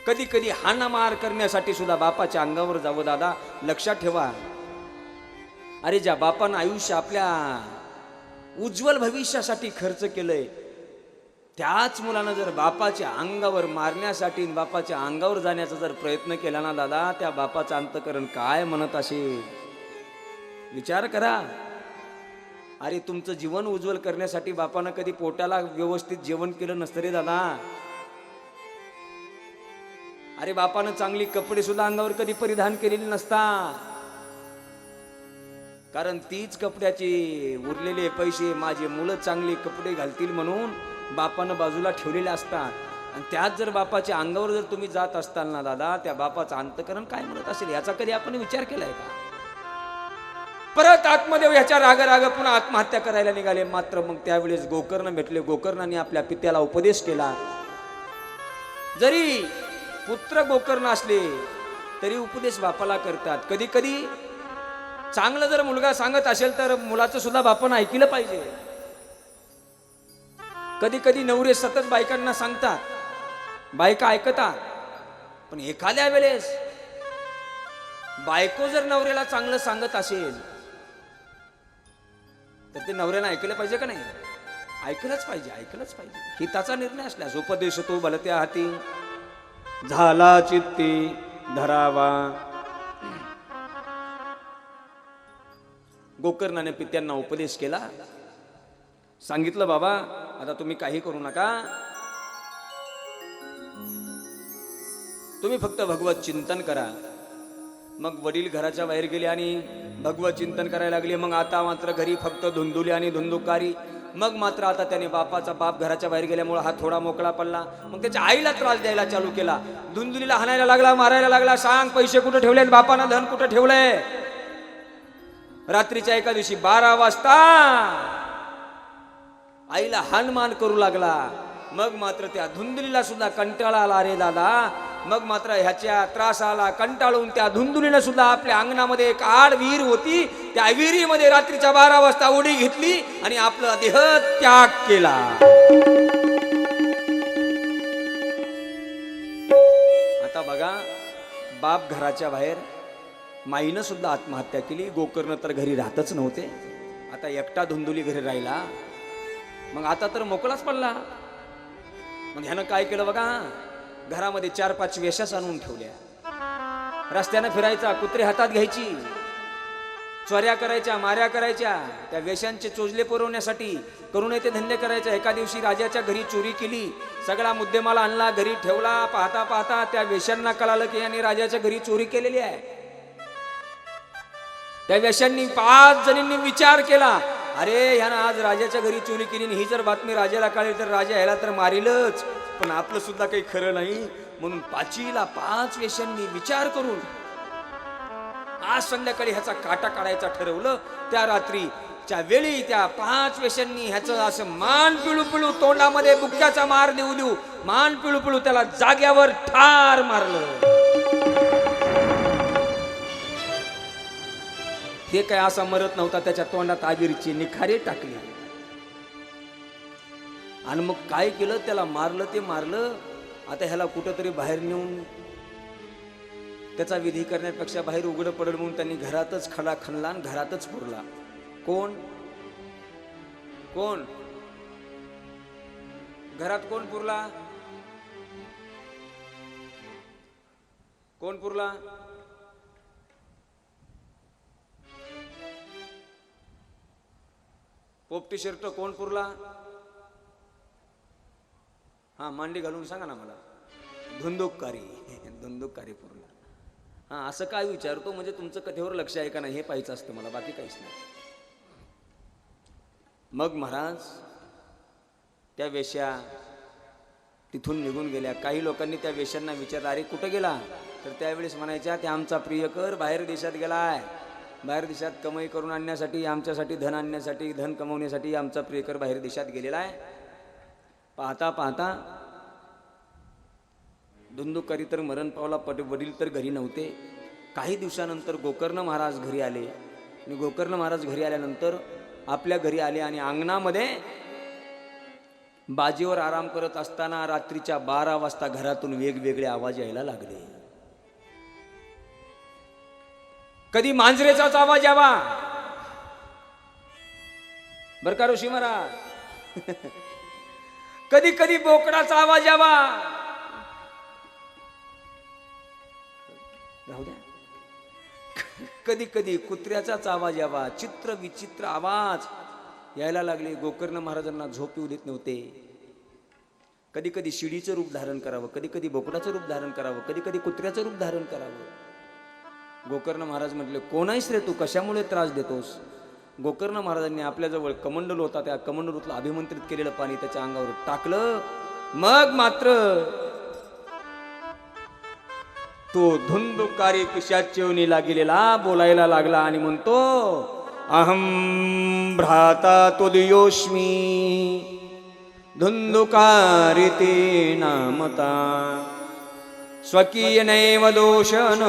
कधी कधी हाणामार करण्यासाठी सुद्धा बापाच्या अंगावर जावं. दादा लक्षात ठेवा, अरे ज्या बापानं आयुष्य आपल्या उज्ज्वल भविष्यासाठी खर्च केलंय, त्याच मुलानं जर बापाच्या अंगावर मारण्यासाठी बापाच्या अंगावर जाण्याचा जर प्रयत्न केला ना दादा, त्या बापाचं अंतकरण काय म्हणत असेल विचार करा. अरे तुमचं जीवन उज्ज्वल करण्यासाठी बापानं कधी पोटाला व्यवस्थित जेवण केलं नसतं रे दादा. अरे बापानं चांगली कपडे सुद्धा अंगावर कधी परिधान केलेली नसता, कारण तीच कपड्याचे उरलेले पैसे माझे मुलं चांगले कपडे घालतील म्हणून बापानं बाजूला ठेवलेले असतात. आणि त्यात जर बापाच्या अंगावर जर तुम्ही जात असताल ना दादा, त्या बापाचं अंतकरण काय म्हणत असेल याचा कधी आपण विचार केलाय का? परत आत्मदेव ह्याच्या राग पुन्हा आत्महत्या करायला निघाले. मात्र मग त्यावेळेस गोकर्ण भेटले. गोकर्णाने आपल्या पित्याला उपदेश केला. जरी पुत्र गोकर्ण असले तरी उपदेश बापाला करतात. कधी कधी चांगलं जर मुलगा सांगत असेल तर मुलाचं सुद्धा बापानं ऐकलं पाहिजे. कधी कधी नवरे सतत बायकांना सांगतात, बायका ऐकतात, पण एखाद्या वेळेस बायको जर नवऱ्याला चांगलं सांगत असेल तर ते नवऱ्यानं ऐकलं पाहिजे का नाही? ऐकलंच पाहिजे, ऐकलंच पाहिजे. हिताचा निर्णय असल्यास उपदेश तो भलत्या हाती झाला चित्ती धरावा. गोकर्णाने पित्यांना उपदेश केला. सांगितलं बाबा आता तुम्ही काही करू नका, तुम्ही फक्त भगवत चिंतन करा. मग वडील घराच्या बाहेर गेले आणि भगवत चिंतन करायला लागले. मग आता मात्र घरी फक्त धुंदुली आणि धुंदुकारी. मग मात्र आता त्याने बाप घराच्या बाहेर गेल्यामुळे हा थोडा मोकळा पडला. मग त्याच्या आईला त्रास द्यायला चालू केला. धुंदुलीला हाणायला लागला, मारायला लागला. सांग पैसे कुठे ठेवले, बापानं धन कुठे ठेवलंय? रात्रीच्या एका दिवशी 12 वाजता आईला हानमान करू लागला. मग मात्र त्या धुंदुलीला सुद्धा कंटाळा आला रे दादा. मग मात्र ह्याच्या त्रासाला कंटाळून त्या धुंदुलीनं सुद्धा आपल्या अंगणामध्ये एक आड विहीर होती, त्या विहिरीमध्ये रात्रीच्या 12 वाजता उडी घेतली आणि आपला देह त्याग केला. आता बघा, बाप घराच्या बाहेर, माईनं सुद्धा आत्महत्या केली. गोकर्ण तर घरी राहतच नव्हते. आता एकटा धुंदुली घरी राहिला. मग आता तर मोकळाच पडला. मग ह्यानं काय केलं बघा, घरामध्ये 4-5 वेश्या आणून ठेवल्या. रस्त्यानं फिरायचा, कुत्रे हातात घ्यायची, चोऱ्या करायच्या, माऱ्या करायच्या, त्या वेश्यांचे चोजले पुरवण्यासाठी करून ते धंदे करायचे. एका दिवशी राजाच्या घरी चोरी केली, सगळा मुद्देमाल आणला, घरी ठेवला. पाहता पाहता त्या वेश्यांना कळालं की यांनी राजाच्या घरी चोरी केलेली आहे. त्या वेश्यांनी 5 जणींनी विचार केला, अरे ह्यानं आज राजाच्या घरी चोरी केली, ही जर बातमी राजाला कळली तर राजा ह्याला तर मारीलच, पण आपलं सुद्धा काही खरं नाही. म्हणून 5 वेश्यांनी विचार करून आज संध्याकाळी ह्याचा काटा काढायचा ठरवलं. त्या रात्रीच्या वेळी त्या 5 वेश्यांनी ह्याचं असं मान पिळू पिळू, तोंडामध्ये बुक्क्याचा मार देऊ देऊ, मान पिळू पिळू त्याला जाग्यावर ठार मारलं. ते काय असा मरत नव्हता, त्याच्या तोंडात आगीरची निखारे टाकली. आणि मग काय केलं, त्याला मारलं ते मारलं. आता ह्याला कुठंतरी बाहेर नेऊन त्याचा विधी करण्यापेक्षा बाहेर उघडं पडेल म्हणून त्यांनी घरातच खडा खणला आणि घरातच पुरला. कोण कोण घरात कोण पुरला? कोण पुरला? पोपटी शर्ट कोण पुरला? हा, मांडी घालून सांगा ना मला. धुंदुककारी पुरला. हा, असं काय विचारतो म्हणजे तुमचं कथेवर लक्ष आहे का नाही हे पाहायचं असतं मला, बाकी काहीच नाही. मग महाराज त्या वेश्या तिथून निघून गेल्या. काही लोकांनी त्या वेश्यांना विचारलं, अरे कुठं गेला? तर त्यावेळेस म्हणायच्या, ते आमचा प्रियकर बाहेर देशात गेलाय. बाहेर देशात कमाई करून आणण्यासाठी, आमच्यासाठी धन आणण्यासाठी, धन कमवण्यासाठी आमचा प्रियकर बाहेर देशात गेलेला आहे. पाहता पाहता धुंदुकारी तर मरण पावला, वडील तर घरी नव्हते. काही दिवसानंतर गोकर्ण महाराज घरी आले. आणि गोकर्ण महाराज घरी आल्यानंतर आपल्या घरी आले आणि अंगणामध्ये बाजीवर आराम करत असताना रात्रीच्या 12 वाजता घरातून वेगवेगळे आवाज यायला लागले. कधी मांजरेचाच आवाज यावा, बर का ऋषी महाराज, कधी कधी बोकडाचा आवाज यावा, राहू द्या, कधी कधी कुत्र्याचाच आवाज यावा. चित्र विचित्र आवाज यायला लागले. गोकर्ण महाराजांना झोप येऊ देत नव्हते. कधी कधी शिडीचं रूप धारण करावं, कधी कधी बोकडाचं रूप धारण करावं, कधी कधी कुत्र्याचं रूप धारण करावं. गोकर्ण महाराज म्हटले, कोण आहेस रे तू, कशामुळे त्रास देतोस? गोकर्ण महाराजांनी आपल्याजवळ कमंडल होता, त्या कमंडलूतलं अभिमंत्रित केलेलं पाणी त्याच्या अंगावर टाकलं. मग मात्र तो धुंदुकारी पिशाच्योनीला गेलेला बोलायला लागला आणि म्हणतो, अहम भ्राता तुदयोस्मी धुंदुकारिते नामता स्वकीय नैव दोषन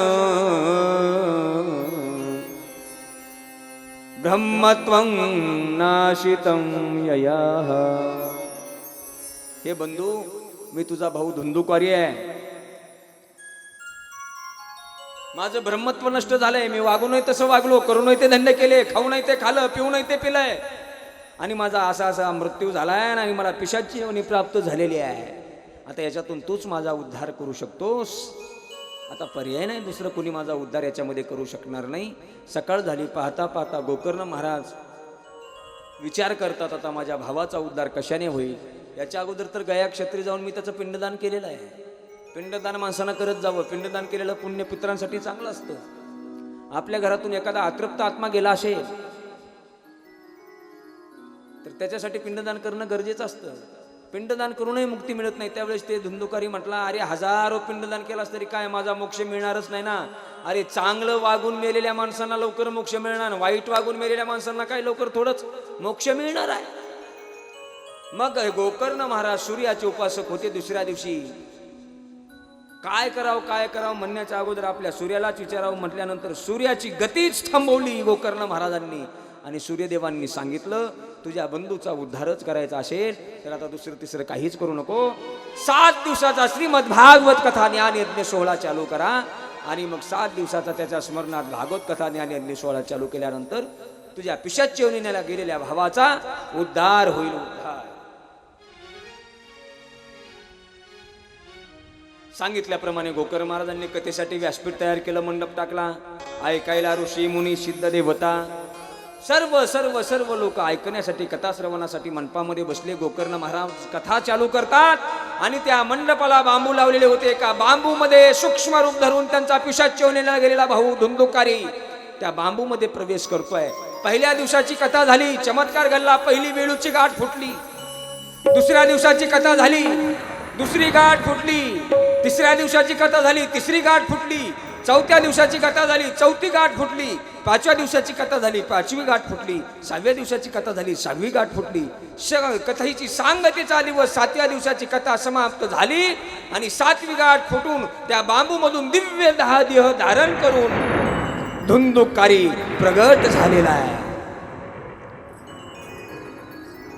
ब्रह्मत्वं नाशितं यया. हे बंधू, मी तुझा भाऊ धुंदुकारी आहे. माझं ब्रह्मत्व नष्ट झालंय. मी वागू नये तसं वागलो, करू नये ते धंदे केले, खाऊ नये ते खाल्लं, पिऊ नये ते पिलंय, आणि माझा असा मृत्यू झालाय आणि मला पिशाची योनी प्राप्त झालेली आहे. आता याच्यातून तूच माझा उद्धार करू शकतोस. आता पर्याय नाही, दुसरं कोणी माझा उद्धार याच्यामध्ये करू शकणार नाही. सकाळ झाली. पाहता पाहता गोकर्ण महाराज विचार करतात, आता माझ्या भावाचा उद्धार कशाने होईल. याच्या अगोदर तर गया क्षत्री जाऊन मी त्याचं पिंडदान केलेलं आहे. पिंडदान माणसानं करत जावं. पिंडदान केलेलं पुण्य पितरांसाठी चांगलं असतं. आपल्या घरातून एखादा अतृप्त आत्मा गेला असेल तर त्याच्यासाठी पिंडदान करणं गरजेचं असतं. पिंडदान करूनही मुक्ती मिळत नाही. त्यावेळेस ते धुंदुकारी म्हटला, अरे हजारो पिंडदान केलास तरी काय माझा मोक्ष मिळणारच नाही ना. अरे चांगलं वागून मेलेल्या माणसांना लवकर मोक्ष मिळणार, वाईट वागून मेलेल्या माणसांना काय लवकर थोडंच मोक्ष मिळणार आहे. मग गोकर्ण महाराज सूर्याचे उपासक होते. दुसऱ्या दिवशी काय करावं म्हणण्याच्या अगोदर आपल्या सूर्यालाच विचारावं म्हटल्यानंतर सूर्याची गतीच थांबवली गोकर्ण महाराजांनी. आणि सूर्यदेवांनी सांगितलं, तुझ्या बंधूचा उद्धारच करायचा असेल तर आता दुसरं तिसरं काहीच करू नको. 7 दिवसाचा श्रीमद भागवत कथा ज्ञान यज्ञ सोहळा चालू करा. आणि मग 7 दिवसाचा त्याच्या स्मरणात भागवत कथा ज्ञान यज्ञ सोहळा चालू केल्यानंतर तुझ्या पिशाच चेवणीला गेलेल्या भावाचा उद्धार होईल. उद्धार सांगितल्याप्रमाणे गोकर्ण महाराजांनी कथेसाठी व्यासपीठ तयार केलं, मंडप टाकला. ऐकायला ऋषी मुनी सिद्ध देवता सर्व सर्व सर्व लोक ऐकण्यासाठी कथा श्रवणासाठी मंडपामध्ये बसले. गोकर्ण महाराज कथा चालू करतात आणि त्या मंडपाला बांबू लावलेले होते. एका बांबूमध्ये सूक्ष्म रूप धरून त्यांचा पिशाच चेवणीला गेलेला भाऊ धुंदुकारी त्या बांबूमध्ये प्रवेश करतोय. पहिल्या दिवसाची कथा झाली, चमत्कार घडला. पहिली वेळूची गाठ फुटली. दुसऱ्या दिवसाची कथा झाली, दुसरी गाठ फुटली. तिसऱ्या दिवसाची कथा झाली, तिसरी गाठ फुटली. चौथ्या दिवसाची कथा झाली, चौथी गाठ फुटली. 5व्या दिवसाची कथा झाली, 5वी गाठ फुटली. 6व्या दिवसाची कथा झाली, 6वी गाठ फुटली. कथेची सांगतेचा दिवस 7व्या दिवसाची कथा समाप्त झाली आणि 7वी गाठ फुटून त्या बांबूमधून दिव्य देह धारण करून धुंदुकारी प्रगट झालेला आहे.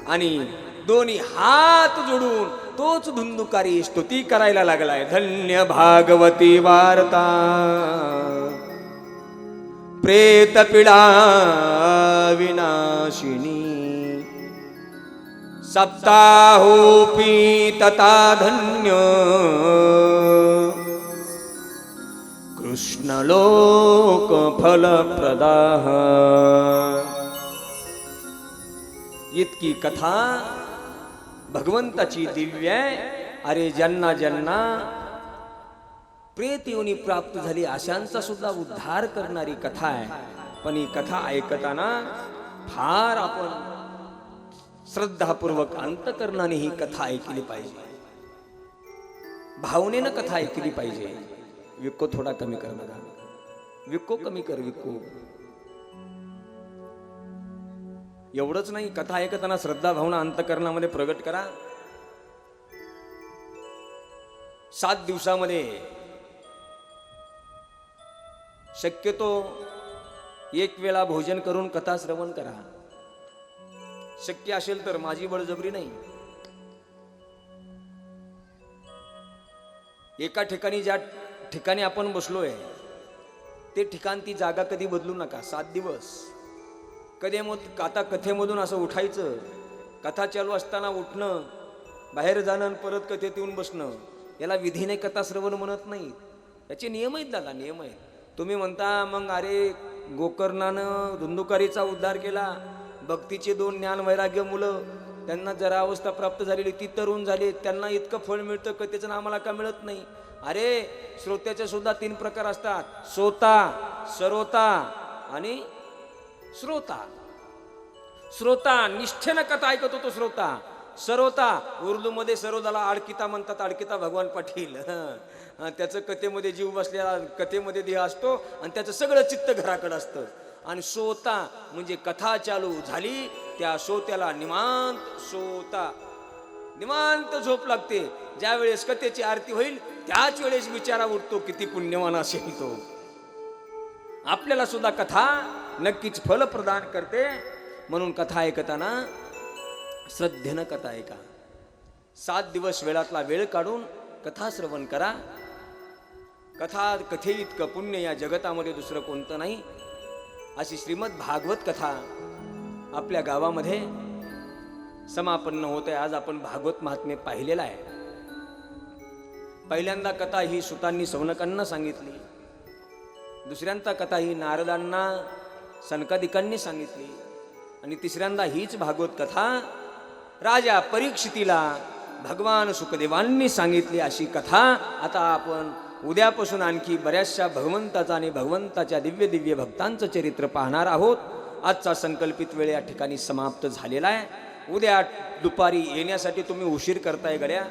आणि दोन्ही हात जोडून तोच धुंदुकारी स्तुती करायला लागलाय. धन्य भागवती वार्ता प्रेत पीडा विनाशिनी सप्ताहोपी तथा धन्य कृष्ण लोक फलप्रदाः. इतकी कथा भगवंताची दिव्य आहे. अरे ज्यांना ज्यांना प्रेत योनी प्राप्त झाली अशांचा सुद्धा उद्धार करणारी कथा आहे. पण ही कथा ऐकताना फार आपण श्रद्धापूर्वक अंतकरणाने ही कथा ऐकली पाहिजे, भावनेनं कथा ऐकली पाहिजे. विक्को थोडा कमी कर बघा, विक्को कमी कर विक्को. एवढंच नाही, कथा ऐकताना श्रद्धा भावना अंतकरणामध्ये प्रगट करा. 7 दिवसामध्ये शक्यतो 1 वेळा भोजन करून कथा श्रवण करा. शक्य असेल तर, माझी बळजबरी नाही. एका ठिकाणी ज्या ठिकाणी आपण बसलोय ते ठिकाण ती जागा कधी बदलू नका. 7 दिवस आता कथेमधून असं उठायचं, कथा चालू असताना उठणं, बाहेर जाणं आणि परत कथेत येऊन बसणं, याला विधीने कथा श्रवण म्हणत नाही. याचे नियम आहेत दादा, नियम आहेत. तुम्ही म्हणता मग अरे गोकर्णानं धुंदुकारीचा उद्धार केला, भक्तीचे 2 ज्ञान वैराग्य मुलं, त्यांना जरा अवस्था प्राप्त झालेली, ती तरुण झाली, त्यांना इतकं फळ मिळतं कथेचं आम्हाला का मिळत नाही? अरे श्रोत्याचे सुद्धा 3 प्रकार असतात, श्रोता, सरोता आणि श्रोता. श्रोता निष्ठेनं कथा ऐकत होतो श्रोता. सरोता, उर्दूमध्ये सरोदाला आडकिता म्हणतात, आडकिता भगवान पाटील. त्याचं कथेमध्ये जीव बसलेला, कथेमध्ये देह असतो आणि त्याचं सगळं चित्त घराकडे असतं. आणि श्रोता म्हणजे कथा चालू झाली त्या श्रोत्याला निवांत झोप लागते. ज्या वेळेस कथेची आरती होईल त्याच वेळेस विचारा उठतो, किती पुण्यवान असेल तो. आपल्याला सुद्धा कथा नक्कीच फल प्रदान करते. म्हणून कथा ऐकताना श्रद्धेनं कथा ऐका. 7 दिवस वेळातला वेळ काढून कथा श्रवण करा. कथे इतकं पुण्य या जगतामध्ये दुसरं कोणतं नाही. अशी श्रीमद भागवत कथा आपल्या गावामध्ये समापन्न होते. आज आपण भागवत महात्म्य पाहिलेलं आहे. पहिल्यांदा कथा ही सुतांनी सौनकांना सांगितली, दुसऱ्यांदा कथा ही नारदांना सनकादिकांनी सांगितली आणि तिसऱ्यांदा हीच भागवत कथा राजा परीक्षितीला भगवान सुखदेवांनी सांगितली. अशी कथा आता आपण उद्यापासून आणखी बऱ्याचशा भगवंताचा आणि भगवंताच्या दिव्य दिव्य भक्तांचं चरित्र पाहणार आहोत. आजचा संकल्पित वेळ या ठिकाणी समाप्त झालेला आहे. उद्या दुपारी येण्यासाठी तुम्ही उशीर करताय गड्या.